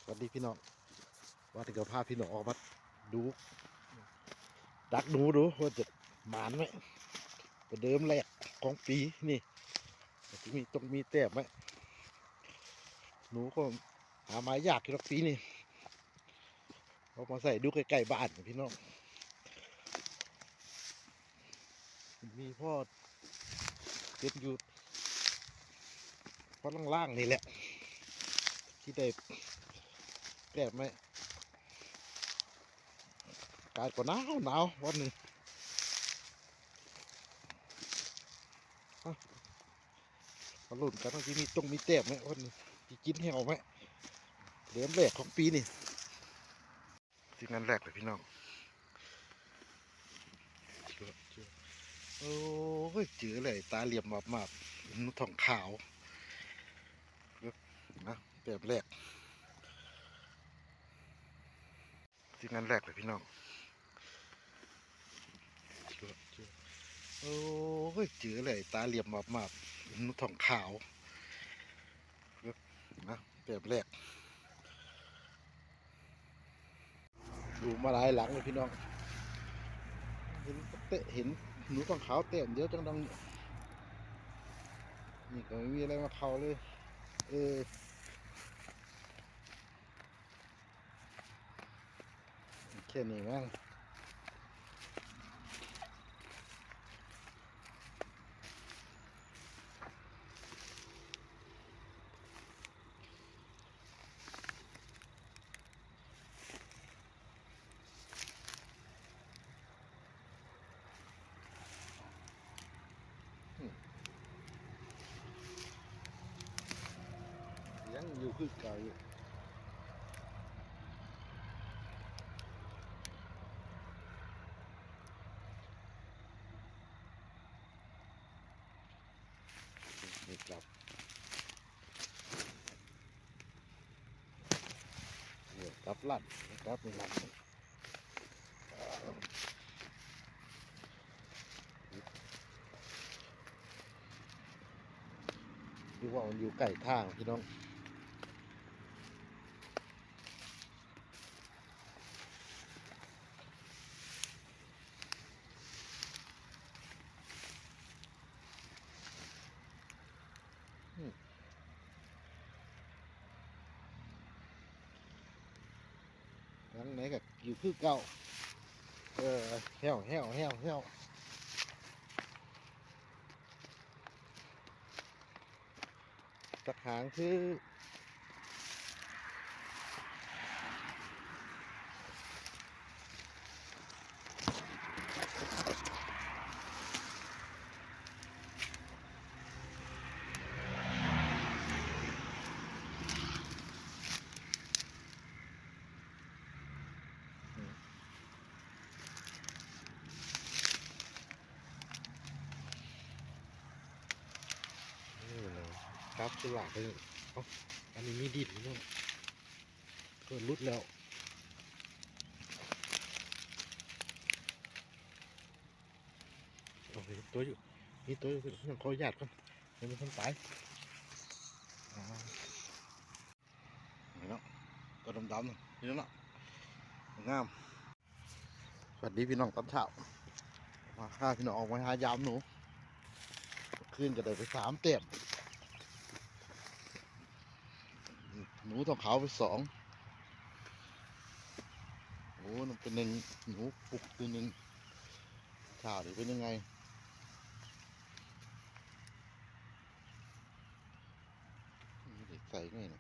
วัสดีพี่น้องว่าถึงกับพาพี่น้องออกมาดูดักหนูดูว่าจะหมานไหมประเดิมแรกของปีนี่จะมีต้องมีแต้มไหมหนูก็หาไม้ยากที่ปีนี่เอามาใส่ดูใกล้ๆบ้านพี่น้องมีพ่อเก็บอยู่พ่อล่างๆนี่แหละที่ได้แต้มไหมกายก็หนาววันหนึ่งมาลุ้นกันว่าที่มีต้องมีแต้มไหมวันนี้ที่กินให้เอาไหมเริ่มแรกของปีนี่ที่งานแรกเลยพี่น้องโอ้ยเจอเลยตาเหลี่ยมมาบทองขาวนะแบบแรกที่งานแรกเลยพี่น้องโอ้ยเจอเลยตาเหลี่ยมมาบทองขาวนะแบบแรกดูมาหลายหลังเลยพี่น้องเห็นเห็นหนูทองขาวเต็มเยอะจังดังนี่ก็ไม่มีอะไรมาเขาเลยแค่นี้มั้งยังอยู่คือเก่าอยู่นี่กลับเนี่ยกลับลั่นกลับไม่ลั่นดูว่ามันอยู่ใกล้ทางพี่น้องยังไหนกับอยู่คือเก่าแห้วสักหางคือนี่เลยครับสุราไปอันนี้มีดินพี่น้องเกิดรุดแล้วโอ้ยตัวอยู่นี่ตัวอยู่ยังขอหยาดก่อนยังไม่ทันตายนี่เนาะตัวดำๆนี่เนาะงามสวัสดีพี่น้องตอนเช้ามาฆ่าพี่น้องออกมาหายามหนูขึ้นก็ได้ไป3 เต็มหนูทองขาวไป2โอ้มันเป็นหนูปุกตัวหนึ่งข่าวหรือเป็นยังไงใส่ไงนะ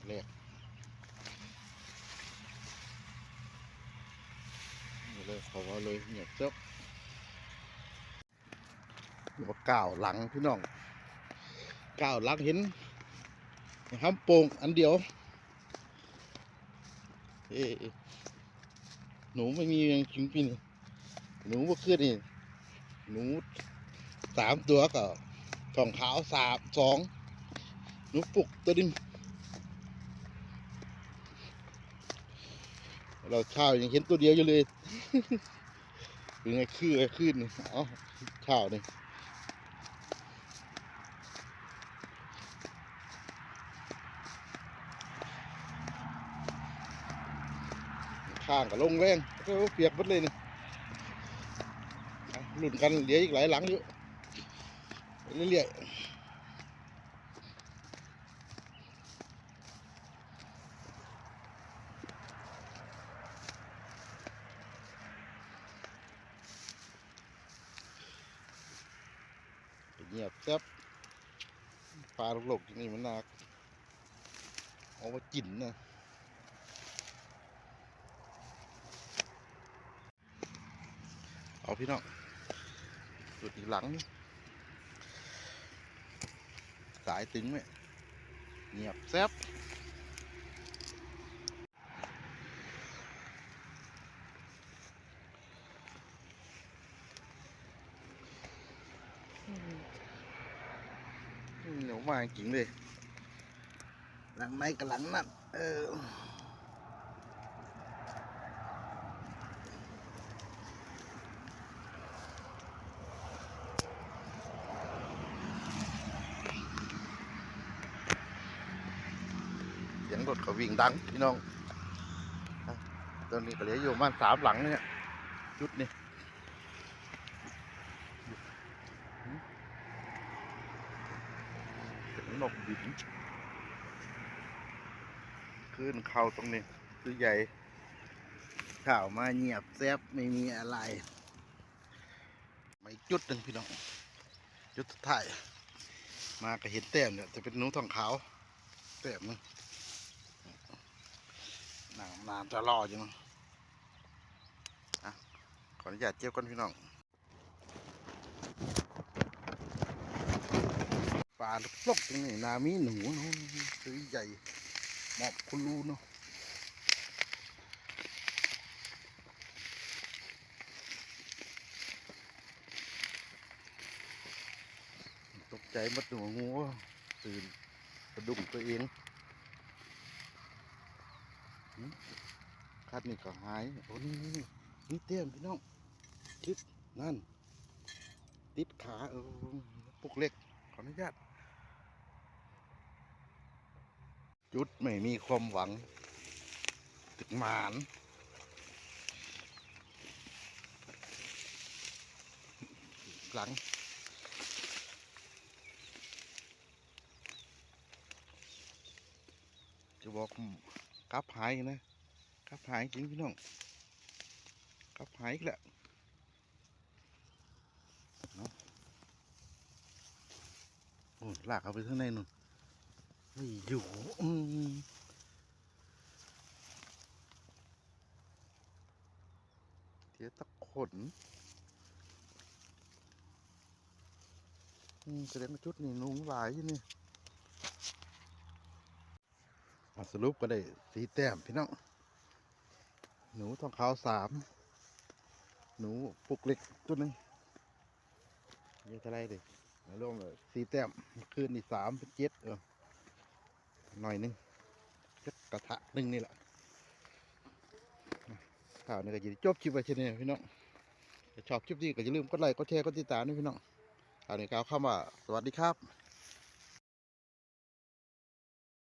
แรกนี่เลยขอว่าเลยเนี่ยเจ้าว่าก้าวหลังพี่น้องก้าวหลังเห็นห้ำโป่งอันเดียวหนูไม่มีอย่างจริงพี่นี่หนูว่าขึ้นนี่หนู3 ตัวก็ทองขาว2 หนูปลุกตัวนึงเราข้าวยังเห็นตัวเดียวอยู่เลย เป็นไงขึ้นเอาข้าวนี่ข้างกับลงแรงก็เปียกหมดเลยนี่หลุดกันเหลืออีกหลายหลังอยู่เรื่อยๆเงียบแซ่บปลาลูกๆที่นี่มันน่าเอามากินนะเอาพี่น้องสุดอีกหลังนี่สายตึงไหมเงียบแซ่บเหนียวมากจริงเลยหลังในกับหลังนั่นเสียงรถเขาวิ่งดังพี่น้องตอนนี้ก็เหลืออยู่ประมาณ3 หลังเนี่ยจุดนี่เสียงนกบินขึ้นเข้าตรงนี้คือใหญ่ข่าวมาเงียบแซบไม่มีอะไรไม่จุดหนึ่งพี่น้องจุดสุดท้ายมาก็เห็นแต้มเนี่ยจะเป็นหนูทองขาวแต้มนึงนานจะรออยู่มั้งขออนุญาตเจียวก่อนพี่น้องปลาปลกตรงนี้นามีหนูเนาะตัวใหญ่เหมาะคุณรู้เนาะตกใจมัดหัวงูตื่นสะดุ้งตัวเองคัดนี่ก็หายโอ้นี่เตี้ยมพี่น้องติดนั่นติดขาปุกเล็กขออนุญาตจุดไม่มีความหวังตึกหมานหลังจะบอกกลับหายนะกลับหายจริงพี่น้องกลับหายอีกแล้วลากเอาไปข้างในนู่นไม่อยู่เทียตะขนแสดงว่าจุดนี่นุ่งหลายอยู่นี่สรุปก็ได้4 แต้มพี่น้องหนูทองขาว3หนูปุกเล็กตัวนึงยังเท่าไรเลยรวมเลย4 แต้มคืนนี่3เป็น7หน่อยนึงกระทะนึงนี่แหละข่าวนี้ก็จะจบคลิปไว้เช่นนี้พี่น้องถ้าชอบคลิปนี้ก็อย่าลืมกดไลค์กดแชร์กดติดตามด้วยพี่น้องข่าวนี้กล่าวคำว่าสวัสดีครับ